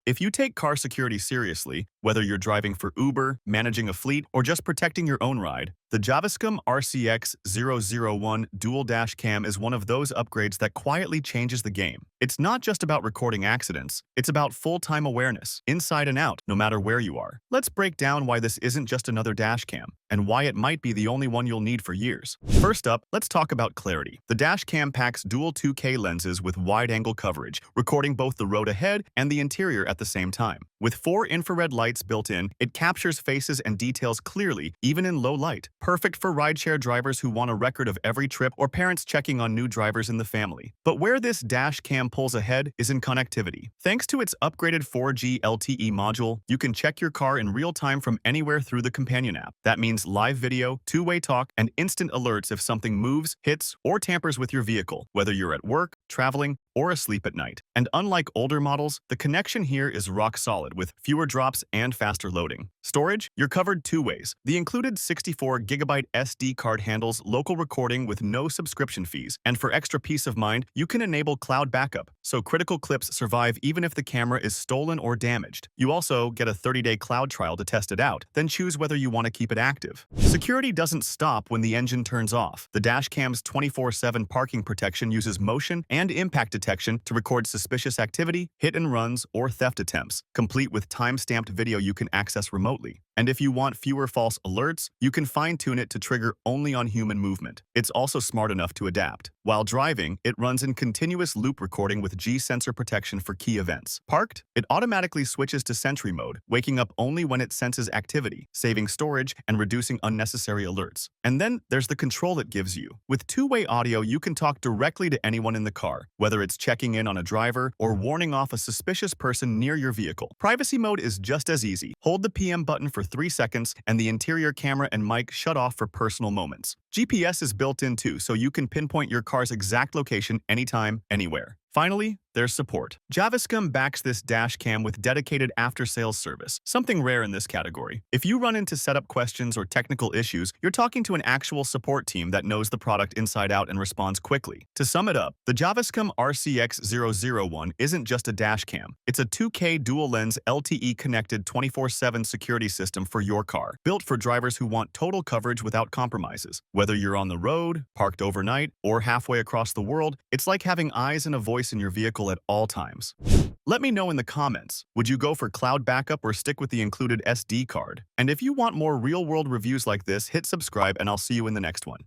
If you take car security seriously, whether you're driving for Uber, managing a fleet, or just protecting your own ride, the Javiscam RCX-001 dual dash cam is one of those upgrades that quietly changes the game. It's not just about recording accidents, it's about full-time awareness, inside and out, no matter where you are. Let's break down why this isn't just another dash cam, and why it might be the only one you'll need for years. First up, let's talk about clarity. The dash cam packs dual 2K lenses with wide-angle coverage, recording both the road ahead and the interior at the same time. With 4 infrared lights built in, it captures faces and details clearly, even in low light. Perfect for rideshare drivers who want a record of every trip or parents checking on new drivers in the family. But where this dash cam pulls ahead is in connectivity. Thanks to its upgraded 4G LTE module, you can check your car in real time from anywhere through the companion app. That means live video, two-way talk, and instant alerts if something moves, hits, or tampers with your vehicle, whether you're at work, traveling, or asleep at night. And unlike older models, the connection here is rock solid with fewer drops and faster loading. Storage, you're covered 2 ways. The included 64GB SD card handles local recording with no subscription fees, and for extra peace of mind, you can enable cloud backup, so critical clips survive even if the camera is stolen or damaged. You also get a 30-day cloud trial to test it out, then choose whether you want to keep it active. Security doesn't stop when the engine turns off. The dashcam's 24/7 parking protection uses motion and impact detection to record suspicious activity, hit and runs, or theft attempts, complete with time-stamped video you can access remotely. And if you want fewer false alerts, you can fine-tune it to trigger only on human movement. It's also smart enough to adapt. While driving, it runs in continuous loop recording with G-sensor protection for key events. Parked, it automatically switches to Sentry mode, waking up only when it senses activity, saving storage and reducing unnecessary alerts. And then there's the control it gives you. With two-way audio, you can talk directly to anyone in the car, whether it's checking in on a driver or warning off a suspicious person near your vehicle. Privacy mode is just as easy. Hold the PM button for 3 seconds and the interior camera and mic shut off for personal moments. GPS is built in too, so you can pinpoint your car's exact location anytime, anywhere. Finally, there's support. Javiscam backs this dash cam with dedicated after-sales service, something rare in this category. If you run into setup questions or technical issues, you're talking to an actual support team that knows the product inside out and responds quickly. To sum it up, the Javiscam RCX-001 isn't just a dash cam. It's a 2K dual-lens LTE-connected 24/7 security system for your car, built for drivers who want total coverage without compromises. Whether you're on the road, parked overnight, or halfway across the world, it's like having eyes and a voice in your vehicle at all times. Let me know in the comments, would you go for cloud backup or stick with the included SD card? And if you want more real-world reviews like this, hit subscribe and I'll see you in the next one.